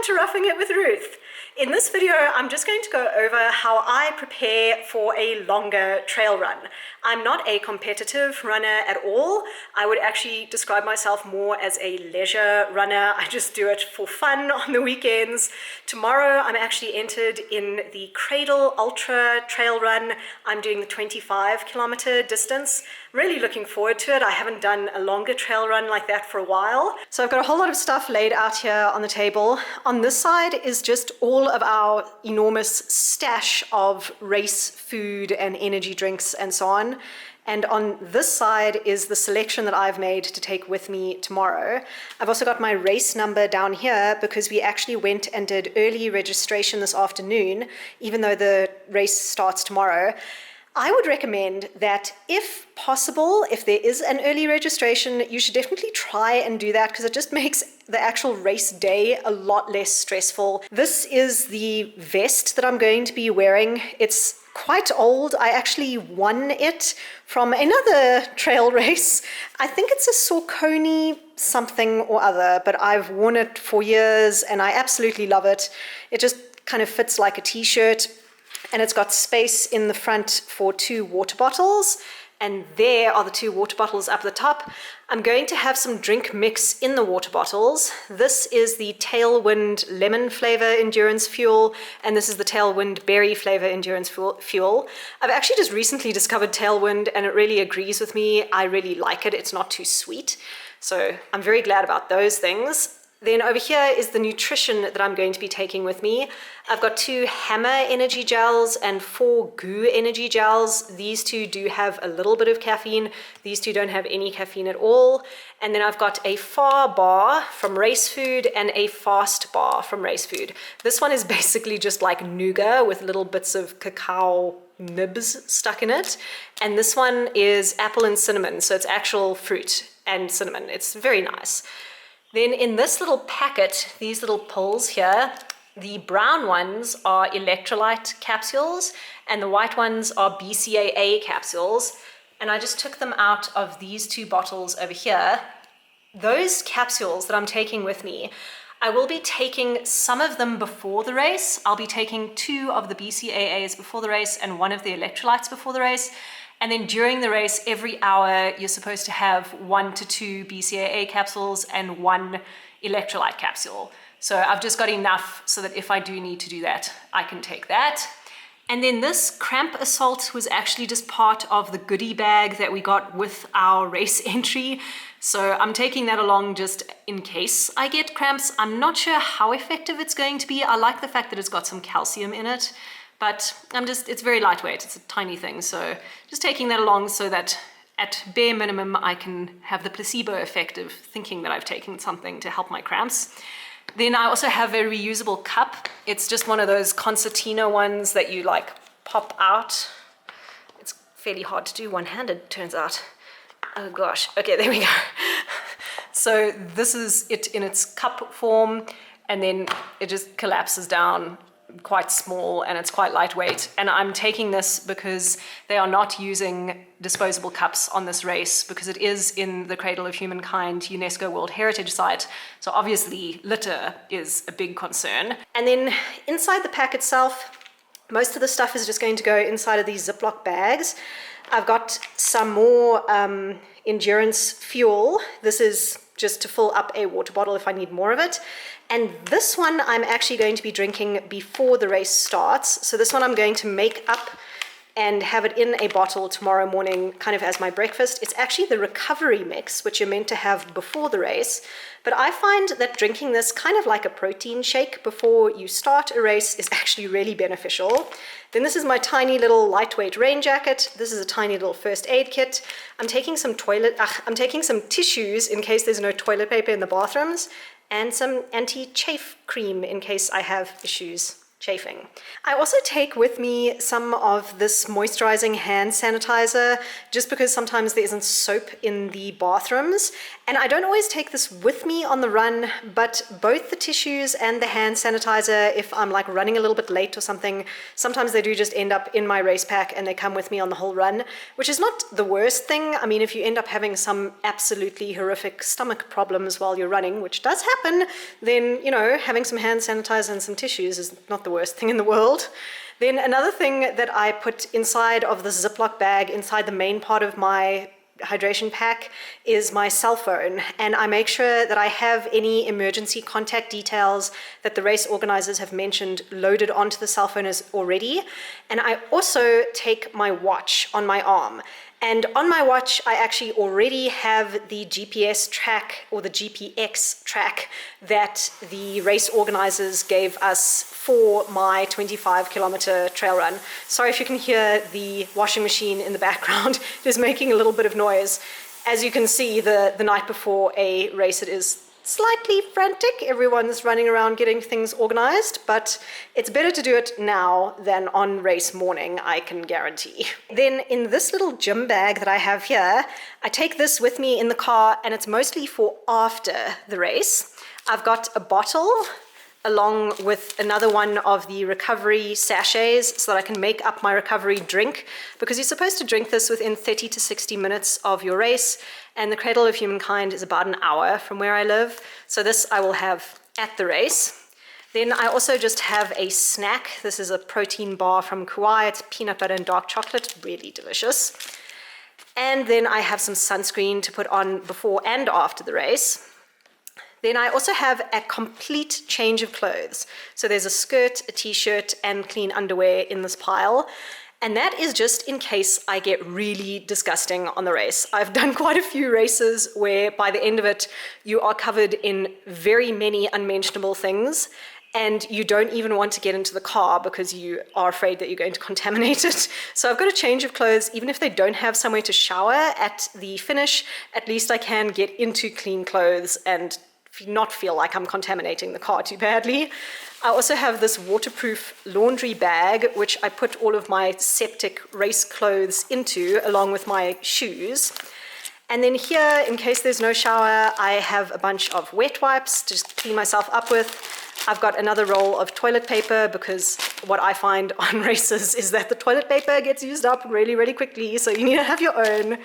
Welcome to Roughing It with Ruth. In this video, I'm just going to go over how I prepare for a longer trail run. I'm not a competitive runner at all. I would actually describe myself more as a leisure runner. I just do it for fun on the weekends. Tomorrow, I'm actually entered in the Cradle Ultra Trail Run. I'm doing the 25-kilometer distance. Really looking forward to it. I haven't done a longer trail run like that for a while. So I've got a whole lot of stuff laid out here on the table. On this side is just all of our enormous stash of race food and energy drinks and so on. And on this side is the selection that I've made to take with me tomorrow. I've also got my race number down here because we actually went and did early registration this afternoon, even though the race starts tomorrow. I would recommend that if possible, if there is an early registration, you should definitely try and do that because it just makes the actual race day a lot less stressful. This is the vest that I'm going to be wearing. It's quite old. I actually won it from another trail race. I think it's a Saucony something or other, but I've worn it for years and I absolutely love it. It just kind of fits like a t-shirt. And it's got space in the front for 2 water bottles. And there are the 2 water bottles up the top. I'm going to have some drink mix in the water bottles. This is the Tailwind lemon flavor endurance fuel, and this is the Tailwind berry flavor endurance fuel. I've actually just recently discovered Tailwind, and it really agrees with me. I really like it. It's not too sweet. So I'm very glad about those things. Then over here is the nutrition that I'm going to be taking with me. I've got 2 Hammer energy gels and 4 GU energy gels. These 2 do have a little bit of caffeine. These 2 don't have any caffeine at all. And then I've got a Far bar from Race Food and a Fast bar from Race Food. This one is basically just like nougat with little bits of cacao nibs stuck in it. And this one is apple and cinnamon, so it's actual fruit and cinnamon. It's very nice. Then in this little packet, these little pills here, the brown ones are electrolyte capsules and the white ones are BCAA capsules. And I just took them out of these 2 bottles over here. Those capsules that I'm taking with me, I will be taking some of them before the race. I'll be taking 2 of the BCAAs before the race and 1 of the electrolytes before the race. And then during the race, every hour, you're supposed to have 1 to 2 BCAA capsules and 1 electrolyte capsule. So I've just got enough so that if I do need to do that, I can take that. And then this Cramp Assault was actually just part of the goodie bag that we got with our race entry. So I'm taking that along just in case I get cramps. I'm not sure how effective it's going to be. I like the fact that it's got some calcium in it. But it's very lightweight, it's a tiny thing, so just taking that along so that at bare minimum I can have the placebo effect of thinking that I've taken something to help my cramps. Then I also have a reusable cup. It's just one of those concertina ones that you like pop out. It's fairly hard to do one-handed, turns out. Oh gosh, okay, there we go. So this is it in its cup form, and then it just collapses down, quite small, and it's quite lightweight. And I'm taking this because they are not using disposable cups on this race because it is in the Cradle of Humankind UNESCO World Heritage Site. So obviously litter is a big concern. And then inside the pack itself, most of the stuff is just going to go inside of these Ziploc bags. I've got some more endurance fuel. This is just to fill up a water bottle if I need more of it. And this one I'm actually going to be drinking before the race starts. So this one I'm going to make up and have it in a bottle tomorrow morning, kind of as my breakfast. It's actually the recovery mix, which you're meant to have before the race. But I find that drinking this kind of like a protein shake before you start a race is actually really beneficial. Then this is my tiny little lightweight rain jacket. This is a tiny little first aid kit. I'm taking some tissues in case there's no toilet paper in the bathrooms, and some anti-chafe cream in case I have issues. chafing. I also take with me some of this moisturizing hand sanitizer just because sometimes there isn't soap in the bathrooms, and I don't always take this with me on the run, but both the tissues and the hand sanitizer, if I'm like running a little bit late or something, sometimes they do just end up in my race pack and they come with me on the whole run, which is not the worst thing. I mean, if you end up having some absolutely horrific stomach problems while you're running, which does happen, then, you know, having some hand sanitizer and some tissues is not the worst thing in the world. Then another thing that I put inside of the Ziploc bag, inside the main part of my hydration pack, is my cell phone, and I make sure that I have any emergency contact details that the race organizers have mentioned loaded onto the cell phone as already. And I also take my watch on my arm. And on my watch, I actually already have the GPS track, or the GPX track, that the race organizers gave us for my 25-kilometer trail run. Sorry if you can hear the washing machine in the background. It is making a little bit of noise. As you can see, the night before a race, it is slightly frantic. Everyone's running around getting things organized, but it's better to do it now than on race morning, I can guarantee. Then in this little gym bag that I have here, I take this with me in the car, and it's mostly for after the race. I've got a bottle along with another one of the recovery sachets so that I can make up my recovery drink, because you're supposed to drink this within 30 to 60 minutes of your race, and the Cradle of Humankind is about an hour from where I live, so this I will have at the race. Then I also just have a snack. This is a protein bar from Kauai. It's peanut butter and dark chocolate, really delicious. And then I have some sunscreen to put on before and after the race. Then I also have a complete change of clothes. So there's a skirt, a t-shirt, and clean underwear in this pile. And that is just in case I get really disgusting on the race. I've done quite a few races where by the end of it, you are covered in very many unmentionable things, and you don't even want to get into the car because you are afraid that you're going to contaminate it. So I've got a change of clothes. Even if they don't have somewhere to shower at the finish, at least I can get into clean clothes and not feel like I'm contaminating the car too badly. I also have this waterproof laundry bag, which I put all of my septic race clothes into, along with my shoes. And then here, in case there's no shower, I have a bunch of wet wipes to just clean myself up with. I've got another roll of toilet paper, because what I find on races is that the toilet paper gets used up really, really quickly, so you need to have your own.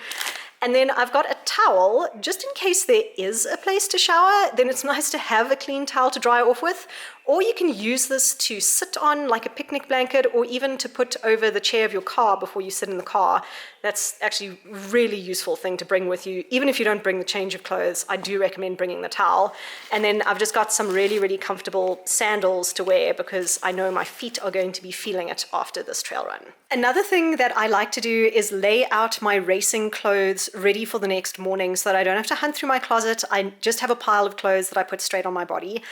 And then I've got a towel, just in case there is a place to shower, then it's nice to have a clean towel to dry off with. Or you can use this to sit on like a picnic blanket, or even to put over the chair of your car before you sit in the car. That's actually a really useful thing to bring with you. Even if you don't bring the change of clothes, I do recommend bringing the towel. And then I've just got some really, really comfortable sandals to wear, because I know my feet are going to be feeling it after this trail run. Another thing that I like to do is lay out my racing clothes ready for the next morning so that I don't have to hunt through my closet. I just have a pile of clothes that I put straight on my body.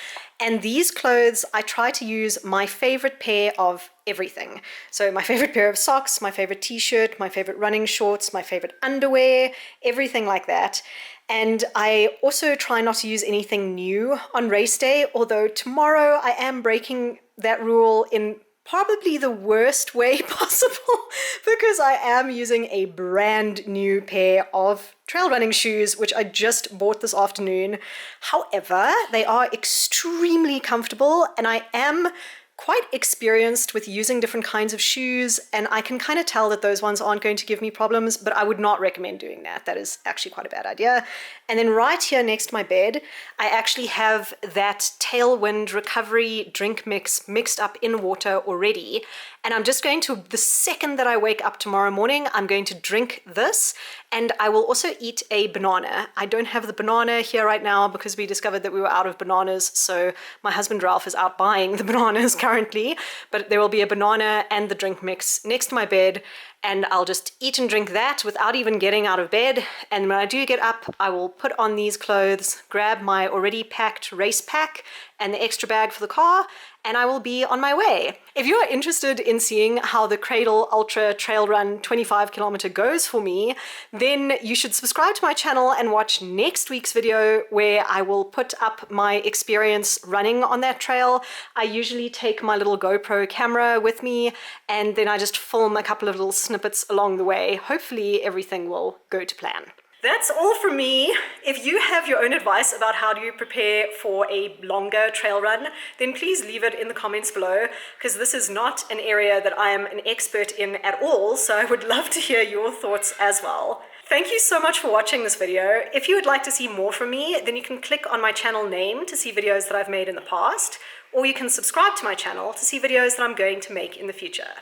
And these clothes, I try to use my favorite pair of everything. So my favorite pair of socks, my favorite t-shirt, my favorite running shorts, my favorite underwear, everything like that. And I also try not to use anything new on race day, although tomorrow I am breaking that rule in probably the worst way possible, because I am using a brand new pair of trail running shoes, which I just bought this afternoon. However, they are extremely comfortable, and I am quite experienced with using different kinds of shoes, and I can kind of tell that those ones aren't going to give me problems, but I would not recommend doing that. That is actually quite a bad idea. And then right here next to my bed, I actually have that Tailwind recovery drink mix mixed up in water already. And I'm just going to, the second that I wake up tomorrow morning, I'm going to drink this, and I will also eat a banana. I don't have the banana here right now because we discovered that we were out of bananas, so my husband Ralph is out buying the bananas currently, but there will be a banana and the drink mix next to my bed. and I'll just eat and drink that without even getting out of bed. And when I do get up, I will put on these clothes, grab my already packed race pack and the extra bag for the car, and I will be on my way. If you're interested in seeing how the Cradle Ultra Trail Run 25 kilometer goes for me, then you should subscribe to my channel and watch next week's video where I will put up my experience running on that trail. I usually take my little GoPro camera with me, and then I just film a couple of little snippets along the way. Hopefully everything will go to plan. That's all from me. If you have your own advice about how do you prepare for a longer trail run, then please leave it in the comments below, because this is not an area that I am an expert in at all, so I would love to hear your thoughts as well. Thank you so much for watching this video. If you would like to see more from me, then you can click on my channel name to see videos that I've made in the past, or you can subscribe to my channel to see videos that I'm going to make in the future.